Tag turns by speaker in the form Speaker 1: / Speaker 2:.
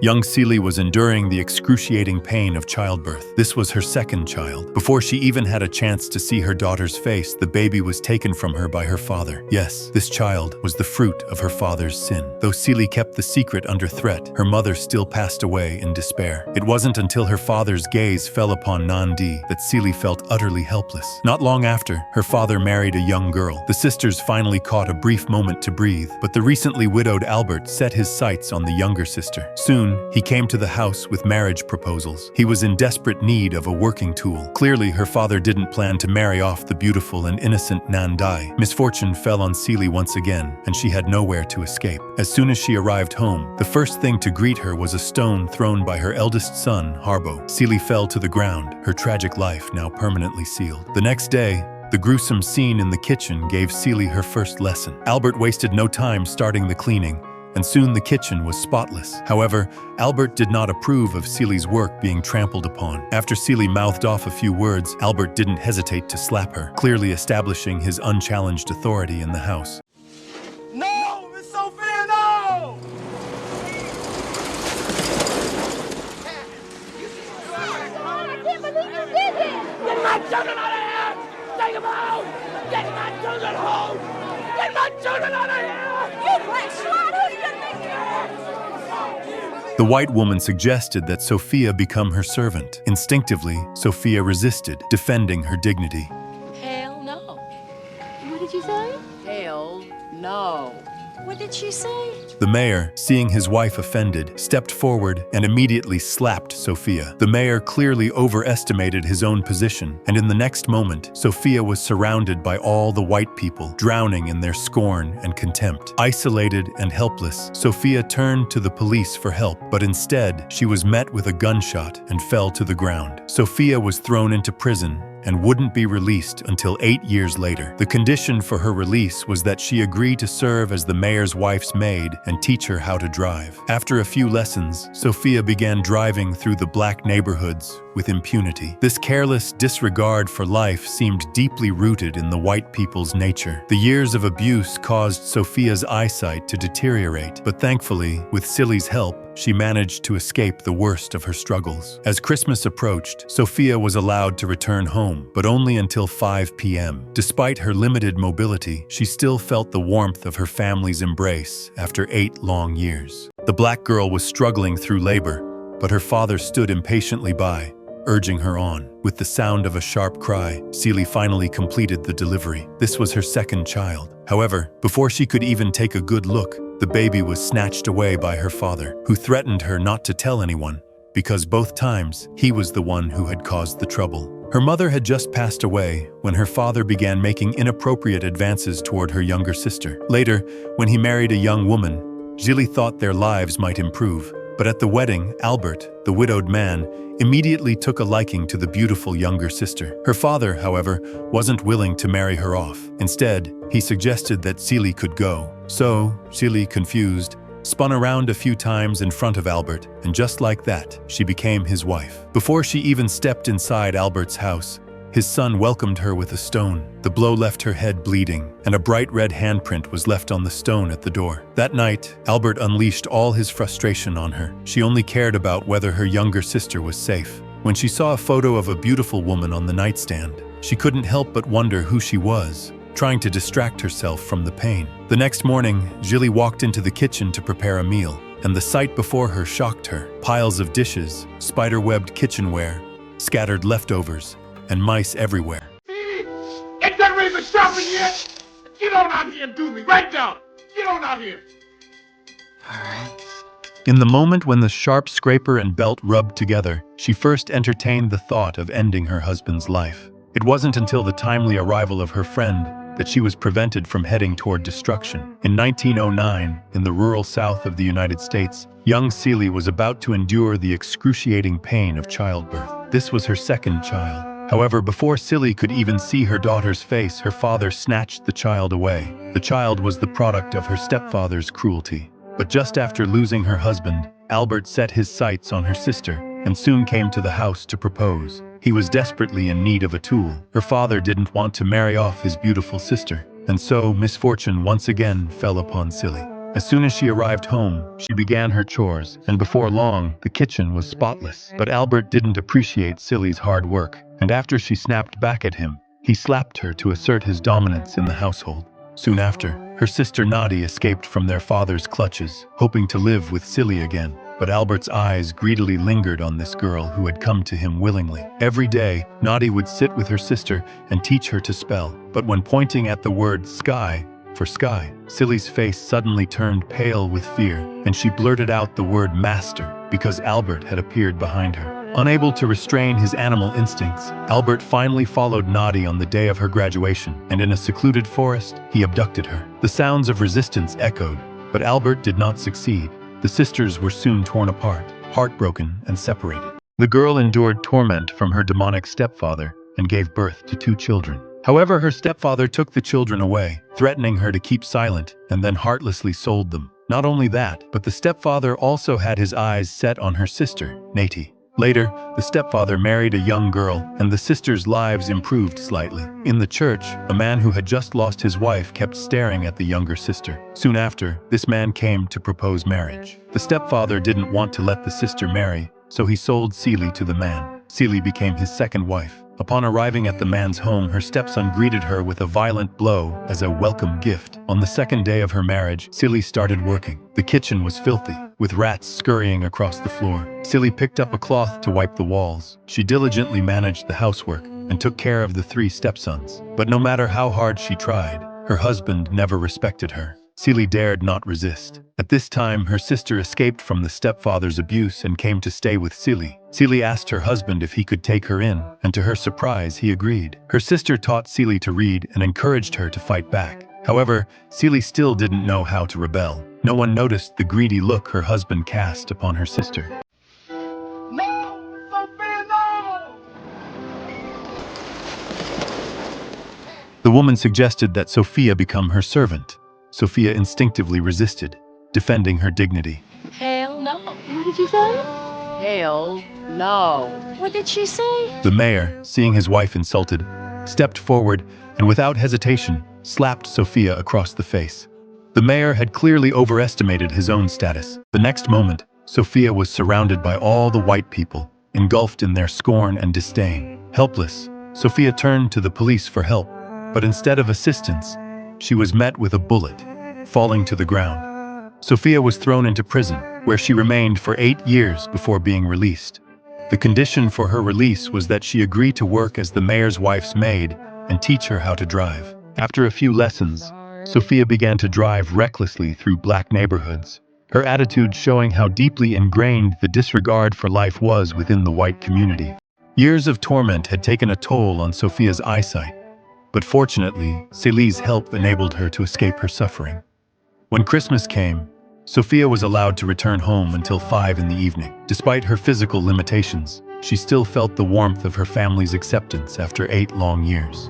Speaker 1: Young Celie was enduring the excruciating pain of childbirth. This was her second child. Before she even had a chance to see her daughter's face, the baby was taken from her by her father. Yes, this child was the fruit of her father's sin. Though Celie kept the secret under threat, her mother still passed away in despair. It wasn't until her father's gaze fell upon Nandi that Celie felt utterly helpless. Not long after, her father married a young girl. The sisters finally caught a brief moment to breathe, but the recently widowed Albert set his sights on the younger sister. Soon, he came to the house with marriage proposals. He was in desperate need of a working tool. Clearly, her father didn't plan to marry off the beautiful and innocent Nandi. Misfortune fell on Celie once again, and she had nowhere to escape. As soon as she arrived home, the first thing to greet her was a stone thrown by her eldest son, Harbo. Celie fell to the ground, her tragic life now permanently sealed. The next day, the gruesome scene in the kitchen gave Celie her first lesson. Albert wasted no time starting the cleaning, and soon the kitchen was spotless. However, Albert did not approve of Celie's work being trampled upon. After Celie mouthed off a few words, Albert didn't hesitate to slap her, clearly establishing his unchallenged authority in the house.
Speaker 2: No, Miss Sophia, no!
Speaker 3: I can't believe you did this!
Speaker 2: Get my children out of here! Take them out! Get my children home! Get my children out of here!
Speaker 3: You black slut! Who do you think you are?
Speaker 1: The white woman suggested that Sophia become her servant. Instinctively, Sophia resisted, defending her dignity.
Speaker 4: Hell no.
Speaker 3: What did you say?
Speaker 4: Hell no.
Speaker 3: What did she say?
Speaker 1: The mayor, seeing his wife offended, stepped forward and immediately slapped Sophia. The mayor clearly overestimated his own position, and in the next moment, Sophia was surrounded by all the white people, drowning in their scorn and contempt. Isolated and helpless, Sophia turned to the police for help, but instead, she was met with a gunshot and fell to the ground. Sophia was thrown into prison and wouldn't be released until 8 years later. The condition for her release was that she agreed to serve as the mayor's wife's maid and teach her how to drive. After a few lessons, Sophia began driving through the black neighborhoods with impunity. This careless disregard for life seemed deeply rooted in the white people's nature. The years of abuse caused Sophia's eyesight to deteriorate, but thankfully, with Celie's help, she managed to escape the worst of her struggles. As Christmas approached, Sophia was allowed to return home, but only until 5 p.m. Despite her limited mobility, she still felt the warmth of her family's embrace after 8 long years. The black girl was struggling through labor, but her father stood impatiently by, urging her on. With the sound of a sharp cry, Celie finally completed the delivery. This was her second child. However, before she could even take a good look, the baby was snatched away by her father, who threatened her not to tell anyone, because both times he was the one who had caused the trouble. Her mother had just passed away when her father began making inappropriate advances toward her younger sister. Later, when he married a young woman, Celie thought their lives might improve. But at the wedding, Albert, the widowed man, immediately took a liking to the beautiful younger sister. Her father, however, wasn't willing to marry her off. Instead, he suggested that Celie could go. So, Celie, confused, spun around a few times in front of Albert, and just like that, she became his wife. Before she even stepped inside Albert's house, his son welcomed her with a stone. The blow left her head bleeding, and a bright red handprint was left on the stone at the door. That night, Albert unleashed all his frustration on her. She only cared about whether her younger sister was safe. When she saw a photo of a beautiful woman on the nightstand, she couldn't help but wonder who she was, trying to distract herself from the pain. The next morning, Celie walked into the kitchen to prepare a meal, and the sight before her shocked her. Piles of dishes, spider-webbed kitchenware, scattered leftovers, and mice everywhere.
Speaker 2: Get that razor sharp in here! Get on out here and do me right now! Get on out here!
Speaker 1: In the moment when the sharp scraper and belt rubbed together, she first entertained the thought of ending her husband's life. It wasn't until the timely arrival of her friend that she was prevented from heading toward destruction. In 1909, in the rural south of the United States, young Celie was about to endure the excruciating pain of childbirth. This was her second child. However, before Celie could even see her daughter's face, her father snatched the child away. The child was the product of her stepfather's cruelty. But just after losing her husband, Albert set his sights on her sister and soon came to the house to propose. He was desperately in need of a tool. Her father didn't want to marry off his beautiful sister, and so misfortune once again fell upon Celie. As soon as she arrived home, she began her chores, and before long, the kitchen was spotless. But Albert didn't appreciate Silly's hard work, and after she snapped back at him, he slapped her to assert his dominance in the household. Soon after, her sister Noddy escaped from their father's clutches, hoping to live with Silly again. But Albert's eyes greedily lingered on this girl who had come to him willingly. Every day, Noddy would sit with her sister and teach her to spell. But when pointing at the word sky for sky, Silly's face suddenly turned pale with fear, and she blurted out the word master because Albert had appeared behind her. Unable to restrain his animal instincts, Albert finally followed Noddy on the day of her graduation, and in a secluded forest, he abducted her. The sounds of resistance echoed, but Albert did not succeed. The sisters were soon torn apart, heartbroken and separated. The girl endured torment from her demonic stepfather and gave birth to 2 children. However, her stepfather took the children away, threatening her to keep silent, and then heartlessly sold them. Not only that, but the stepfather also had his eyes set on her sister, Natty. Later, the stepfather married a young girl, and the sisters' lives improved slightly. In the church, a man who had just lost his wife kept staring at the younger sister. Soon after, this man came to propose marriage. The stepfather didn't want to let the sister marry, so he sold Celie to the man. Celie became his second wife. Upon arriving at the man's home, her stepson greeted her with a violent blow as a welcome gift. On the second day of her marriage, Celie started working. The kitchen was filthy, with rats scurrying across the floor. Celie picked up a cloth to wipe the walls. She diligently managed the housework and took care of the 3 stepsons. But no matter how hard she tried, her husband never respected her. Celie dared not resist. At this time, her sister escaped from the stepfather's abuse and came to stay with Celie. Celie asked her husband if he could take her in, and to her surprise, he agreed. Her sister taught Celie to read and encouraged her to fight back. However, Celie still didn't know how to rebel. No one noticed the greedy look her husband cast upon her sister.
Speaker 2: No! Sophia, no!
Speaker 1: The woman suggested that Sophia become her servant. Sophia instinctively resisted, defending her dignity.
Speaker 4: Hell no.
Speaker 3: What did you say?
Speaker 4: Hell no.
Speaker 3: What did she say?
Speaker 1: The mayor, seeing his wife insulted, stepped forward and without hesitation slapped Sophia across the face. The mayor had clearly overestimated his own status. The next moment, Sophia was surrounded by all the white people, engulfed in their scorn and disdain. Helpless, Sophia turned to the police for help, but instead of assistance, she was met with a bullet, falling to the ground. Sophia was thrown into prison, where she remained for 8 years before being released. The condition for her release was that she agree to work as the mayor's wife's maid and teach her how to drive. After a few lessons, Sophia began to drive recklessly through black neighborhoods, her attitude showing how deeply ingrained the disregard for life was within the white community. Years of torment had taken a toll on Sophia's eyesight, but fortunately, Celie's help enabled her to escape her suffering. When Christmas came, Sophia was allowed to return home until 5 in the evening. Despite her physical limitations, she still felt the warmth of her family's acceptance after 8 long years.